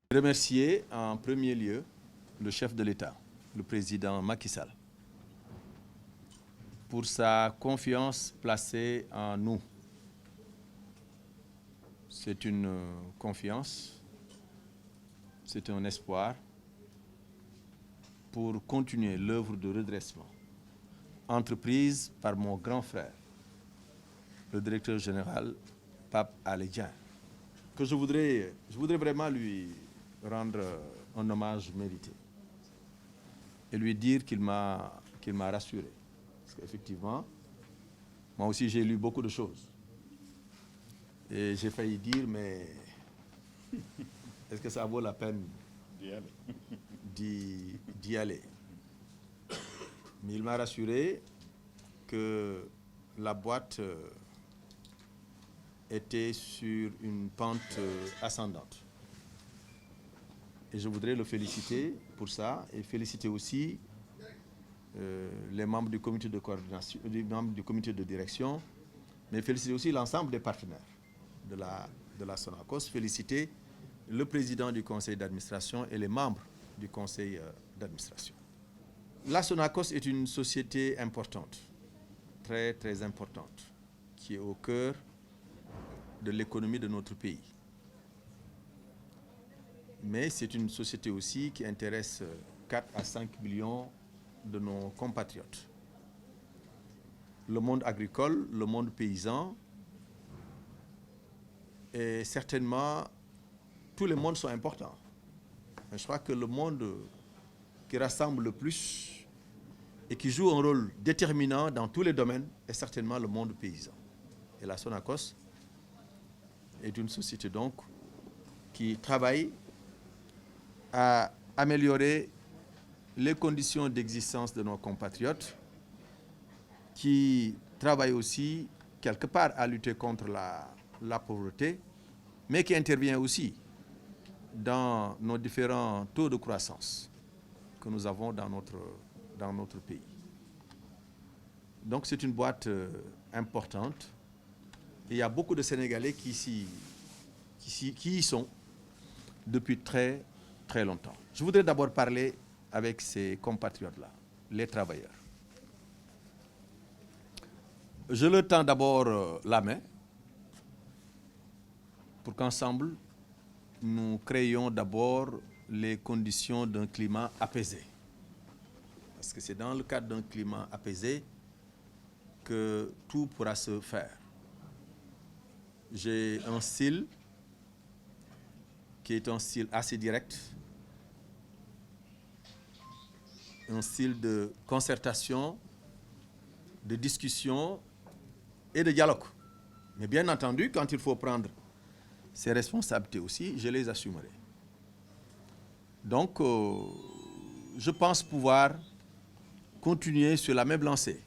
Remercier en premier lieu le chef de l'État, le président Macky Sall, pour sa confiance placée en nous. C'est une confiance, c'est un espoir pour continuer l'œuvre de redressement entreprise par mon grand frère, le directeur général Pape Alé Niang, que je voudrais vraiment lui rendre un hommage mérité et lui dire qu'il m'a rassuré. Parce qu'effectivement, moi aussi j'ai lu beaucoup de choses. Et j'ai failli dire, mais est-ce que ça vaut la peine d'y aller? Mais il m'a rassuré que la boîte était sur une pente ascendante. Et je voudrais le féliciter pour ça et féliciter aussi les membres du comité de coordination, les membres du comité de direction, mais féliciter aussi l'ensemble des partenaires de la Sonacos, féliciter le président du conseil d'administration et les membres du conseil d'administration. La Sonacos est une société importante, très très importante, qui est au cœur de l'économie de notre pays. Mais c'est une société aussi qui intéresse 4 à 5 millions de nos compatriotes. Le monde agricole, le monde paysan, et certainement tous les mondes sont importants. Mais je crois que le monde qui rassemble le plus et qui joue un rôle déterminant dans tous les domaines est certainement le monde paysan. Et la Sonacos est une société donc qui travaille à améliorer les conditions d'existence de nos compatriotes, qui travaille aussi quelque part à lutter contre la pauvreté, mais qui intervient aussi dans nos différents taux de croissance que nous avons dans notre pays. Donc c'est une boîte importante. Et il y a beaucoup de Sénégalais qui y sont depuis très, très longtemps. Je voudrais d'abord parler avec ces compatriotes-là, les travailleurs. Je leur tends d'abord la main pour qu'ensemble, nous créions d'abord les conditions d'un climat apaisé. Parce que c'est dans le cadre d'un climat apaisé que tout pourra se faire. J'ai un style qui est un style assez direct, un style de concertation, de discussion et de dialogue. Mais bien entendu, quand il faut prendre ses responsabilités aussi, je les assumerai. Donc, je pense pouvoir continuer sur la même lancée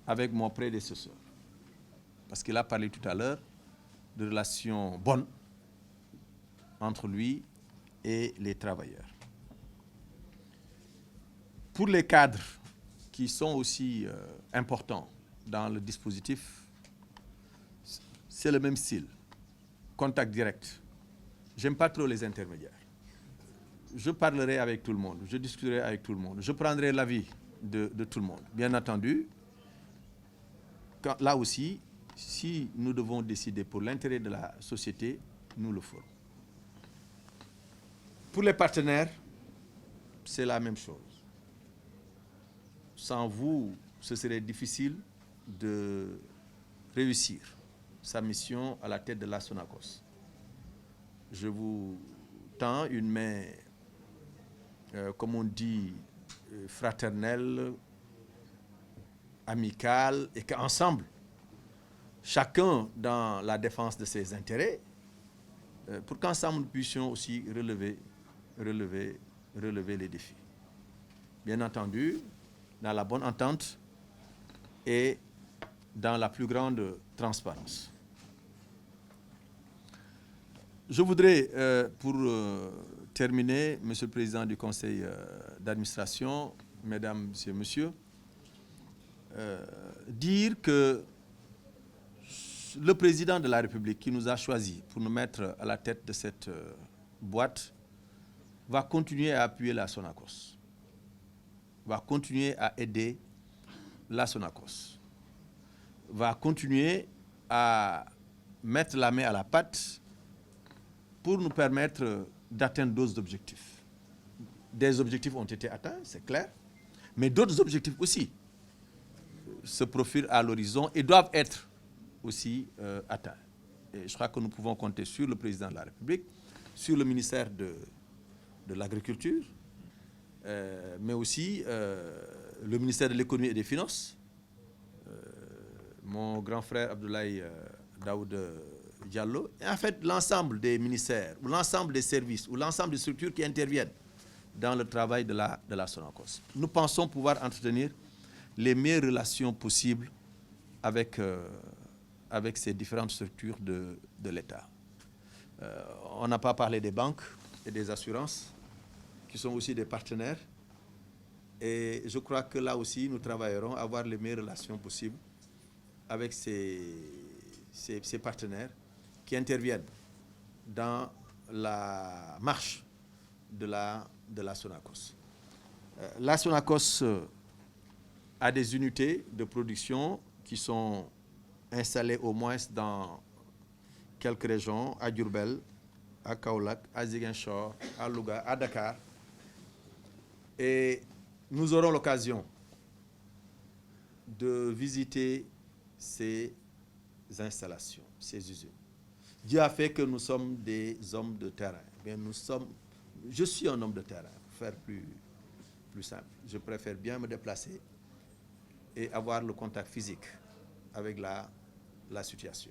avec mon prédécesseur. Parce qu'il a parlé tout à l'heure de relations bonnes entre lui et les travailleurs. Pour les cadres qui sont aussi importants dans le dispositif, c'est le même style. Contact direct. J'aime pas trop les intermédiaires. Je parlerai avec tout le monde, je discuterai avec tout le monde, je prendrai l'avis de tout le monde. Bien entendu, là aussi, si nous devons décider pour l'intérêt de la société, nous le ferons. Pour les partenaires, c'est la même chose. Sans vous, ce serait difficile de réussir sa mission à la tête de la Sonacos. Je vous tends une main, comme on dit, fraternelle, amicale, et qu'ensemble, chacun dans la défense de ses intérêts, pour qu'ensemble nous puissions aussi relever les défis. Bien entendu, dans la bonne entente et dans la plus grande transparence. Je voudrais, pour terminer, Monsieur le Président du Conseil d'administration, Mesdames, Messieurs, dire que le Président de la République qui nous a choisis pour nous mettre à la tête de cette boîte va continuer à appuyer la Sonacos, va continuer à aider la Sonacos, va continuer à mettre la main à la pâte pour nous permettre d'atteindre d'autres objectifs. Des objectifs ont été atteints, c'est clair, mais d'autres objectifs aussi se profilent à l'horizon et doivent être aussi atteints. Et je crois que nous pouvons compter sur le président de la République, sur le ministère de l'Agriculture, mais aussi le ministère de l'Économie et des Finances. Mon grand frère Abdoulaye Daoud Diallo, et en fait l'ensemble des ministères, ou l'ensemble des services, ou l'ensemble des structures qui interviennent dans le travail de la Sonacos. Nous pensons pouvoir entretenir les meilleures relations possibles avec ces différentes structures de l'État. On n'a pas parlé des banques et des assurances, qui sont aussi des partenaires. Et je crois que là aussi, nous travaillerons à avoir les meilleures relations possibles avec ces partenaires qui interviennent dans la marche de la Sonacos. La Sonacos a des unités de production qui sont installées au moins dans quelques régions, à Diourbel, à Kaolack, à Ziguinchor, à Louga, à Dakar. Et nous aurons l'occasion de visiter ces installations, ces usines. Dieu a fait que nous sommes des hommes de terrain. Bien, je suis un homme de terrain, pour faire plus simple. Je préfère bien me déplacer et avoir le contact physique avec la situation.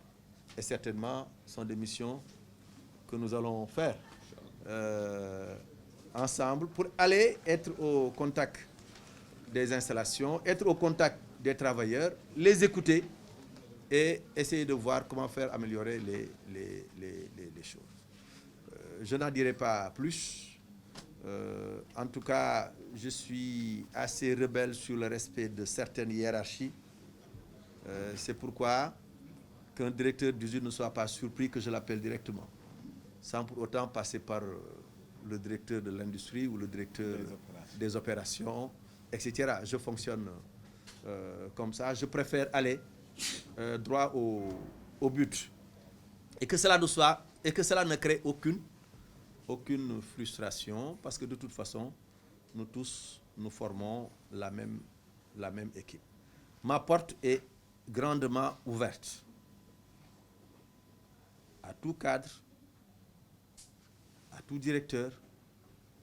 Et certainement, ce sont des missions que nous allons faire ensemble pour aller être au contact des installations, être au contact des travailleurs, les écouter et essayer de voir comment faire améliorer les choses. Je n'en dirai pas plus. En tout cas, je suis assez rebelle sur le respect de certaines hiérarchies. C'est pourquoi qu'un directeur d'usine ne soit pas surpris que je l'appelle directement, sans pour autant passer par le directeur de l'industrie ou le directeur des opérations, etc. Je fonctionne comme ça. Je préfère aller droit au but. Et que cela ne crée aucune frustration, parce que de toute façon, nous tous, nous formons la même équipe. Ma porte est grandement ouverte à tout cadre, à tout directeur,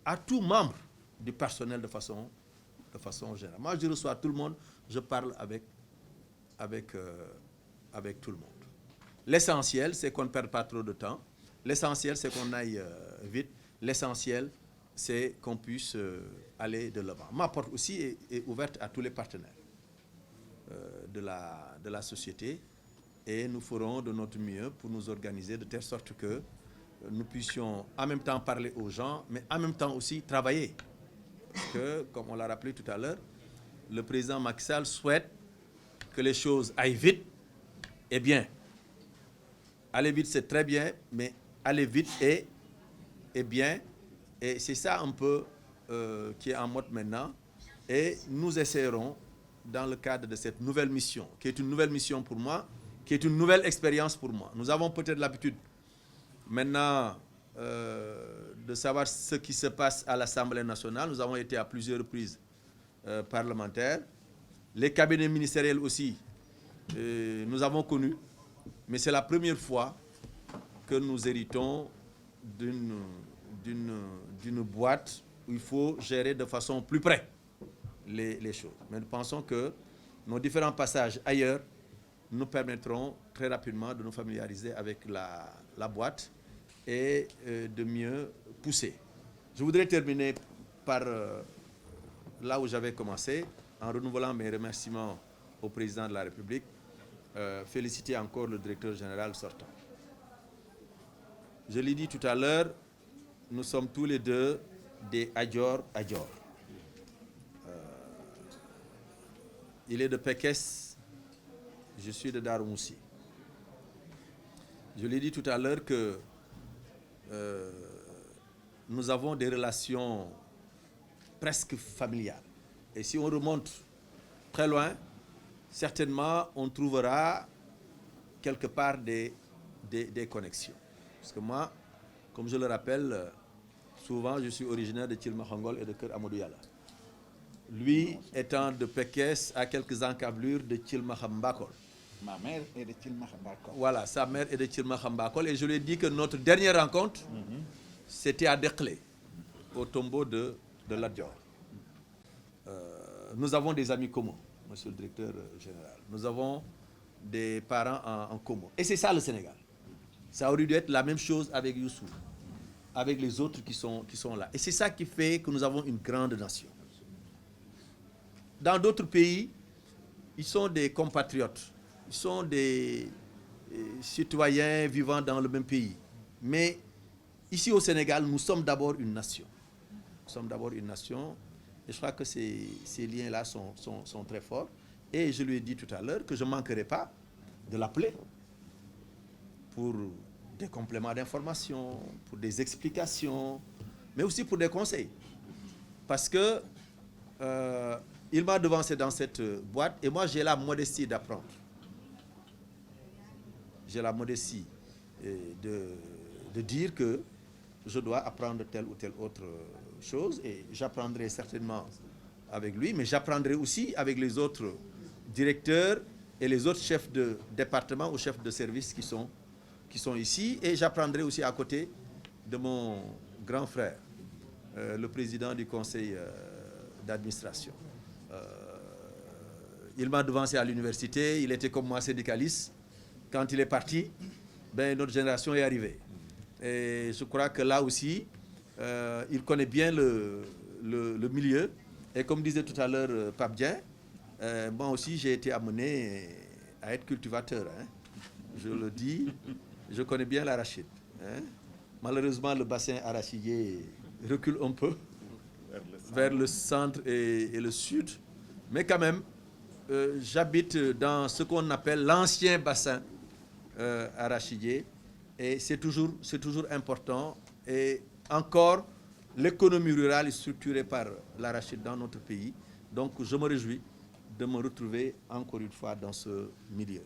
à tout membre du personnel de façon générale. Moi, je reçois tout le monde, je parle avec tout le monde. L'essentiel, c'est qu'on ne perde pas trop de temps. L'essentiel, c'est qu'on aille vite. L'essentiel, c'est qu'on puisse aller de l'avant. Ma porte aussi est ouverte à tous les partenaires de la société, et nous ferons de notre mieux pour nous organiser de telle sorte que nous puissions en même temps parler aux gens, mais en même temps aussi travailler. Parce que, comme on l'a rappelé tout à l'heure, le président Macky Sall souhaite que les choses aillent vite et bien. Aller vite, c'est très bien, mais aller vite et bien. Et c'est ça un peu qui est en mode maintenant. Et nous essaierons, dans le cadre de cette nouvelle mission, qui est une nouvelle mission pour moi, qui est une nouvelle expérience pour moi. Nous avons peut-être l'habitude maintenant de savoir ce qui se passe à l'Assemblée nationale. Nous avons été à plusieurs reprises parlementaires. Les cabinets ministériels aussi, nous avons connu. Mais c'est la première fois que nous héritons d'une boîte où il faut gérer de façon plus près les choses. Mais nous pensons que nos différents passages ailleurs nous permettront très rapidement de nous familiariser avec la boîte et de mieux pousser. Je voudrais terminer par là où j'avais commencé, en renouvelant mes remerciements au président de la République, féliciter encore le directeur général sortant. Je l'ai dit tout à l'heure, nous sommes tous les deux des Adjor. Il est de Pekes, je suis de Darou Moussi. Je l'ai dit tout à l'heure que nous avons des relations presque familiales. Et si on remonte très loin, certainement, on trouvera quelque part des connexions. Parce que moi, comme je le rappelle, souvent, je suis originaire de Thilmakongol et de Keur Amadou Yalla. Lui étant de Pekes, à quelques encablures de Thilmakhambakol. Ma mère est de Thilmakhambakol. Voilà, sa mère est de Thilmakhambakol. Et je lui ai dit que notre dernière rencontre, c'était à Dekle, au tombeau de Lat Dior. Nous avons des amis communs, monsieur le directeur général. Nous avons des parents en commun. Et c'est ça le Sénégal. Ça aurait dû être la même chose avec Youssou, avec les autres qui sont là. Et c'est ça qui fait que nous avons une grande nation. Dans d'autres pays, ils sont des compatriotes, ils sont des citoyens vivant dans le même pays. Mais ici au Sénégal, nous sommes d'abord une nation. Nous sommes d'abord une nation. Et je crois que ces liens-là sont très forts. Et je lui ai dit tout à l'heure que je ne manquerai pas de l'appeler pour des compléments d'information, pour des explications, mais aussi pour des conseils. Parce que il m'a devancé dans cette boîte et moi j'ai la modestie d'apprendre. J'ai la modestie de dire que je dois apprendre telle ou telle autre chose et j'apprendrai certainement avec lui, mais j'apprendrai aussi avec les autres directeurs et les autres chefs de département ou chefs de service qui sont ici, et j'apprendrai aussi à côté de mon grand frère, le président du conseil d'administration. Il m'a devancé à l'université, il était comme moi syndicaliste. Quand il est parti, notre génération est arrivée. Et je crois que là aussi, il connaît bien le milieu. Et comme disait tout à l'heure Pape Dieng, moi aussi j'ai été amené à être cultivateur. Hein. Je le dis, je connais bien l'arachide. Hein. Malheureusement, le bassin arachidier recule un peu vers le centre et le sud. Mais quand même, j'habite dans ce qu'on appelle l'ancien bassin arachidier. Et c'est toujours important. Et encore, l'économie rurale est structurée par l'arachide dans notre pays. Donc, je me réjouis de me retrouver encore une fois dans ce milieu.